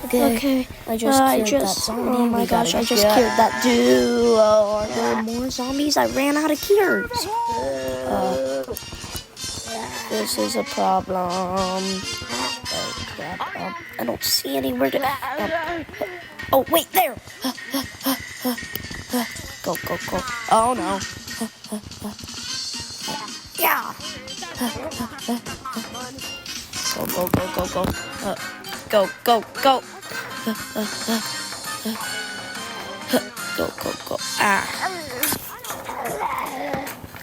Okay. I just killed that zombie. Oh my gosh, I just killed that dude. Are there more zombies? I ran out of cures. This is a problem. Oh crap. I don't see anywhere to... oh, wait, there. Go, go, go. Oh no. Yeah. Go, go, go, go, go. Go, go, go. Go, go, go. Ah.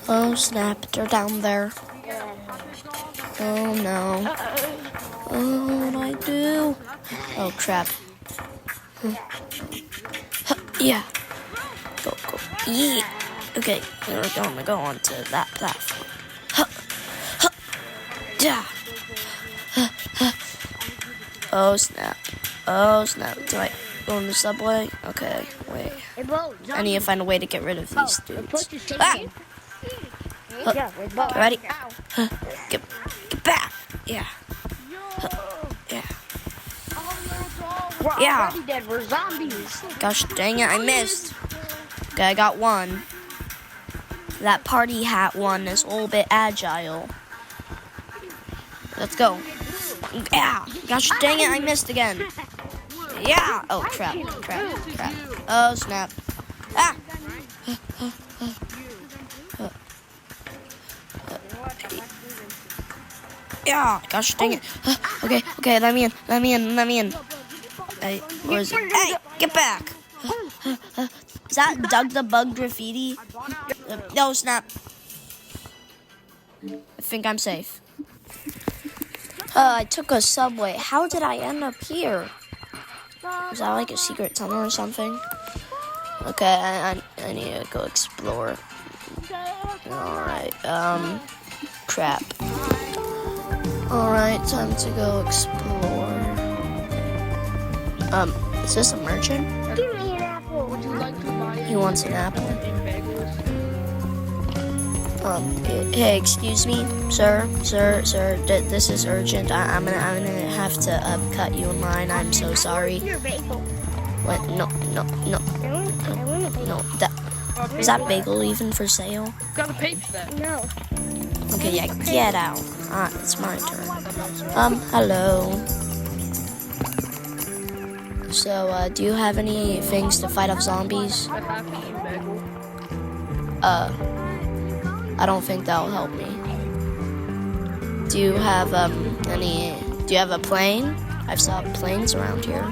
Oh snap, they're down there. Oh no. Oh, what do I do? Oh crap. Yeah. Go, go. Yeah. Okay, we're going to go onto that platform. Yeah. Oh snap. Oh snap. Do I go on the subway? Okay, wait. I need to find a way to get rid of these dudes. Ah! Get ready? Get back! Yeah. Yeah. We're Yeah. already dead. We're zombies. Gosh dang it, I missed. Okay, I got one. That party hat one is a little bit agile. Let's go. Yeah. Gosh dang it, I missed again. Yeah. Oh, crap, crap, crap. Oh, snap. Ah. Yeah. Gosh dang it. Okay, okay, let me in, let me in, let me in. Hey, where is it? Hey, get back. Is that Doug the Bug graffiti? No, snap. I think I'm safe. I took a subway. How did I end up here? Was that like a secret tunnel or something? Okay, I need to go explore. Alright, crap. Alright, time to go explore. Is this a merchant? Give me an apple. Would you like to buy it? He wants an apple. Hey, excuse me, sir, this is urgent. I'm gonna have to cut you in line. I'm so sorry. Your bagel. What? No. Is that bagel even for sale? Gotta pay for that. No. Okay, yeah, get out. It's my turn. Hello. So, do you have any things to fight off zombies? I have to eat bagel. I don't think that'll help me. Do you have do you have a plane? I've saw planes around here.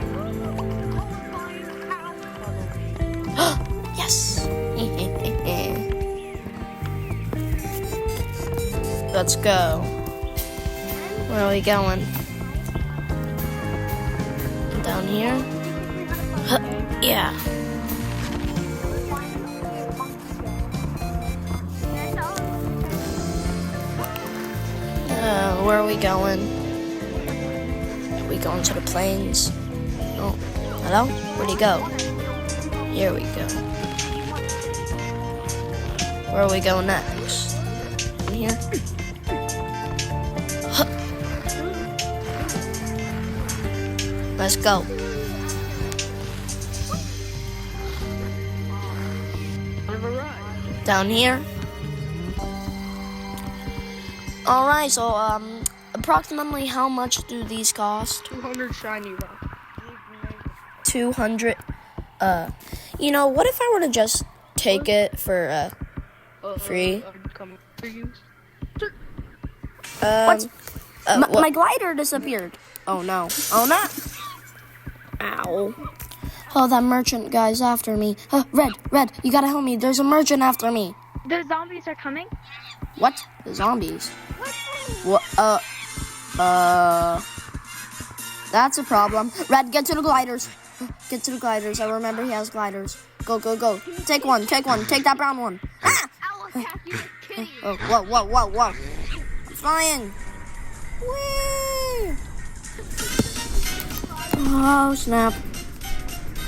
Yes! Let's go. Where are we going? Down here? Yeah. Where are we going? Are we going to the plains? Oh, hello? Where'd he go? Here we go. Where are we going next? In here? Let's go. Down here? Alright, so, approximately how much do these cost? 200 shiny rock. 200. You know, what if I were to just take it for, free? What? My glider disappeared. Oh no. Oh no. Ow. Oh, that merchant guy's after me. Red, you gotta help me. There's a merchant after me. The zombies are coming. What? The zombies? What? That's a problem. Red, get to the gliders. Get to the gliders. I remember he has gliders. Go. Take one. Take that brown one. Ah! I'll attack you, kitty. Oh, whoa. I'm flying. Whee! Oh, snap.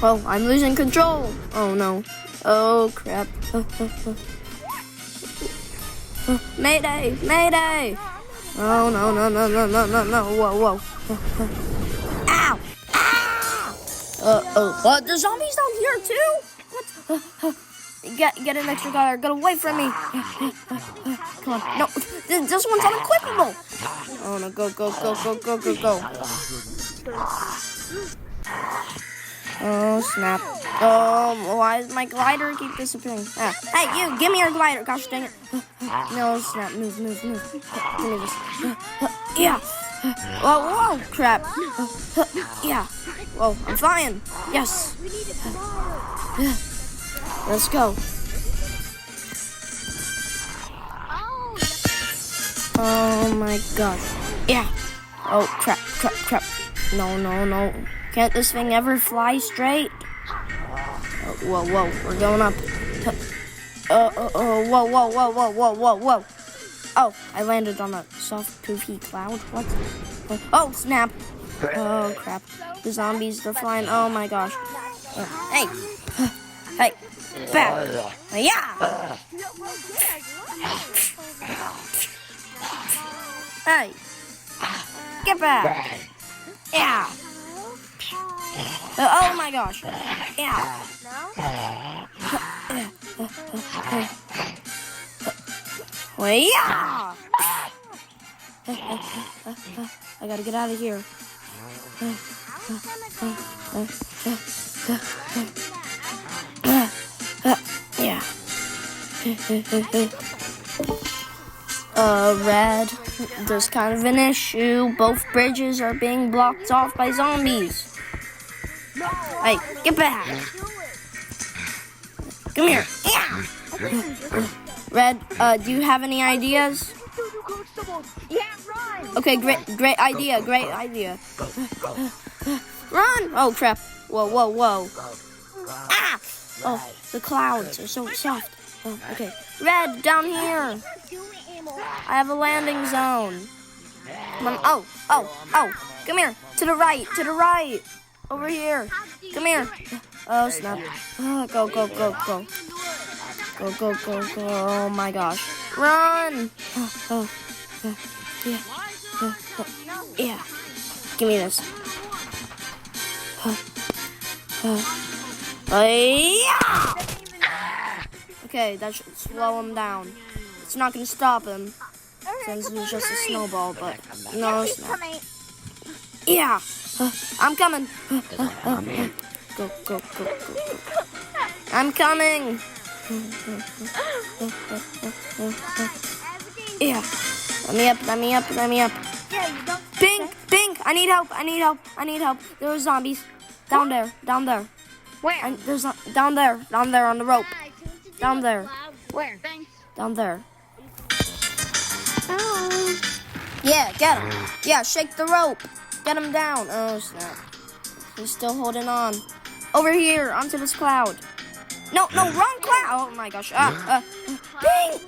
Oh, I'm losing control. Oh, no. Oh, crap. Mayday. Oh, no. Whoa. Ow. What? There's zombies down here too? What? Get an extra glider. Get away from me. Come on. No, this one's unequipable. Oh no, go. Oh, snap. Oh, why does my glider keep disappearing? Hey, you, give me your glider. Gosh dang it. No, snap. Move. Give me this. Yeah. Whoa, crap. Yeah. Whoa, I'm flying. Yes. Let's go. Oh my gosh. Yeah. Oh, crap. No. Can't this thing ever fly straight? Whoa. We're going up. Whoa. Oh, I landed on a soft, poofy cloud. What? Oh, snap. Oh, crap. The zombies, they're flying. Oh my gosh. Hey. Back. Yeah. Hey. Get back. Yeah. Oh my gosh. Yeah. Yeah. I gotta get out of here. Yeah. Red, there's kind of an issue. Both bridges are being blocked off by zombies. Hey, get back. Come here. Yeah. Red, do you have any ideas? Yeah, run! Okay, great idea. Run! Oh, crap. Whoa. Ah! Oh, the clouds are so soft. Oh, okay. Red, down here. I have a landing zone. Come on. Oh. Come here. To the right. Over here. Come here. Oh, snap. Go. Go. Oh, my gosh. Run. Yeah. Give me this. Yeah. Okay, that should slow him down. It's not gonna stop him since it's just a snowball, but no, it's not. Yeah. I'm coming. Go. I'm coming. Yeah. Let me up. Pink. I need help. There are zombies. Down there. Where? There's down there on the rope. Down there. Where? Thanks. Down there. Oh. Yeah, get him. Yeah, shake the rope. Get him down. Oh, snap. He's still holding on. Over here, onto this cloud. No, wrong cloud. Oh, my gosh. Pink!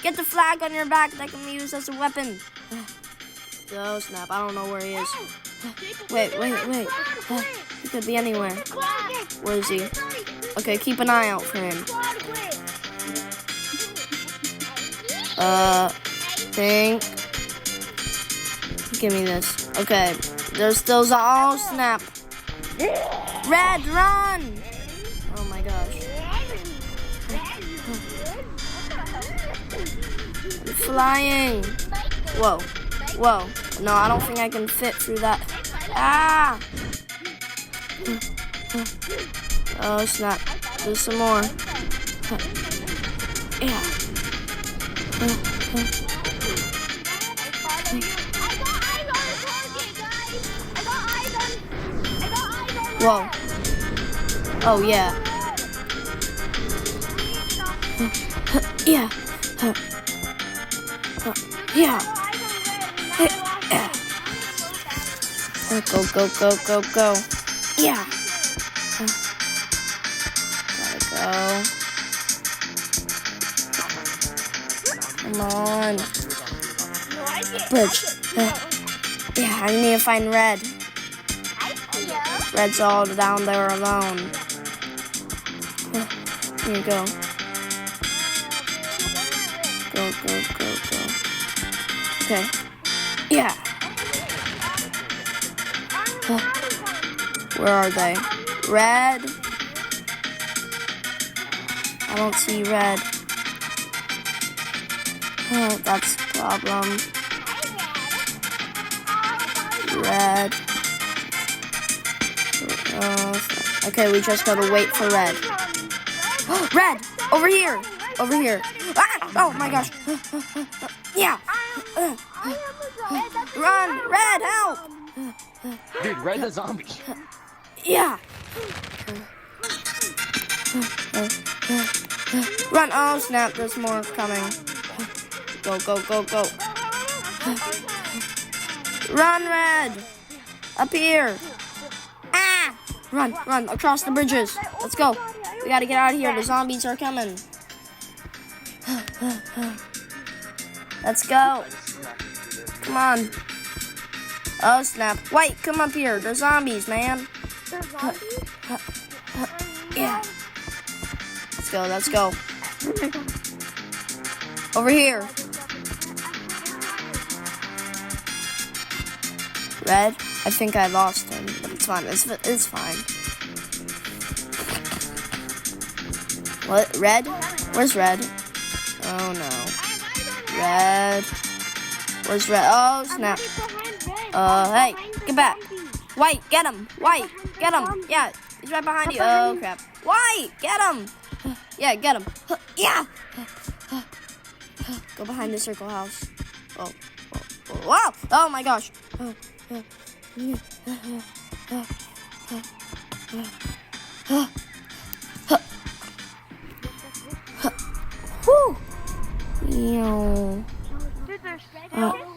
Get the flag on your back that can be used as a weapon. Oh, snap. I don't know where he is. Wait. He could be anywhere. Where is he? Okay, keep an eye out for him. Pink. Give me this. Okay, there's still oh, snap. Red, run! Oh my gosh. I'm flying. Whoa. No, I don't think I can fit through that. Ah! Oh, snap. There's some more. Yeah. Whoa. Oh, yeah. Yeah. Yeah. Go. Yeah. Gotta go. Come on. Bridge. Yeah, I need to find Red. Red's all down there alone. Here you go. Go. Okay. Yeah. Where are they? Red. I don't see red. Oh, that's a problem. Red. Okay, we just gotta wait for red. Red! Over here! Over here. Ah! Oh my gosh. Yeah. Run! Red, help! Dude, Red's a zombie. Yeah. Run! Oh snap! There's more coming. Go! Go! Go! Go! Run, Red! Up here! Ah! Run! Run across the bridges. Let's go. We gotta get out of here. The zombies are coming. Let's go. Come on. Oh snap! White, come up here. They're zombies, man. Yeah. Let's go. Let's go. Over here. Red. I think I lost him, but it's fine. It's fine. What? Red? Where's Red? Oh no. Red. Where's Red? Oh snap. Hey, get back. White, get him. White, get him. Yeah, he's right behind you. Oh crap. White, get him. Yeah, get him. Yeah. Go behind the circle house. Oh. Wow. Oh my gosh. Whew.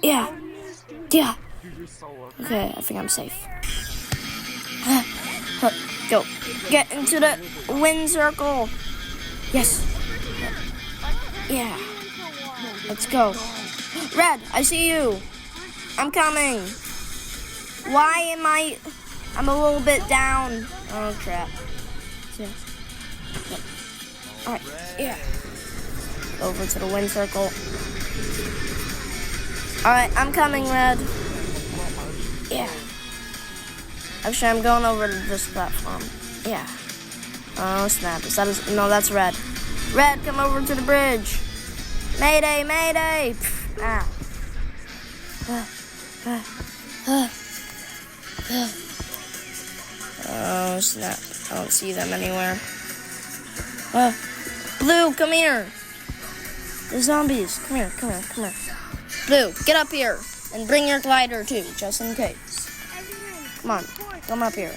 Yeah. Yeah. Okay, I think I'm safe. Go. Get into the wind circle. Yes. Yeah. Let's go. Red, I see you. I'm coming. Why am I'm a little bit down. Oh crap. Yeah. Alright, yeah. Over to the wind circle. Alright, I'm coming, Red. Yeah. Actually, I'm going over to this platform. Yeah. Oh snap. Is that no, that's Red. Red, come over to the bridge. Mayday, mayday. Ah. Oh snap. I don't see them anywhere. Blue, come here. The zombies. Come here, come here, come here. Blue, get up here. And bring your glider too, just in case. Come on, come up here.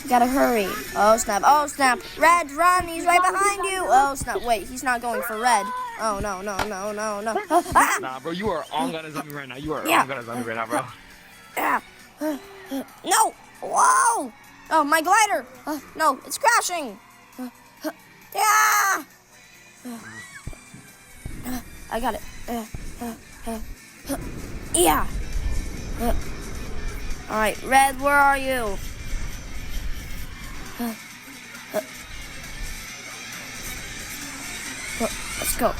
You gotta hurry. Oh snap, oh snap. Red, run, he's right behind you. Oh snap, wait, he's not going for Red. Oh no, no, no, no, no. Ah! Nah, bro, you are on gun a zombie right now. You are on gun a zombie right now, bro. Yeah. No! Whoa! Oh, my glider! No, it's crashing! Yeah! I got it. Yeah. Alright, Red, where are you? Let's go.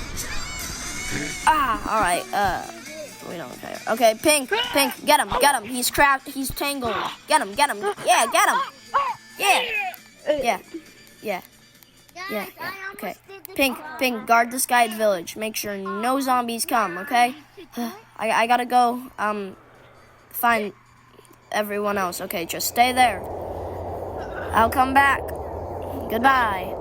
Alright, we don't care. Okay, Pink, get him. He's tangled. Get him. Yeah, get him. Yeah. Okay. Pink, guard the Sky Village. Make sure no zombies come, okay? I gotta go, find everyone else. Okay, just stay there. I'll come back. Goodbye.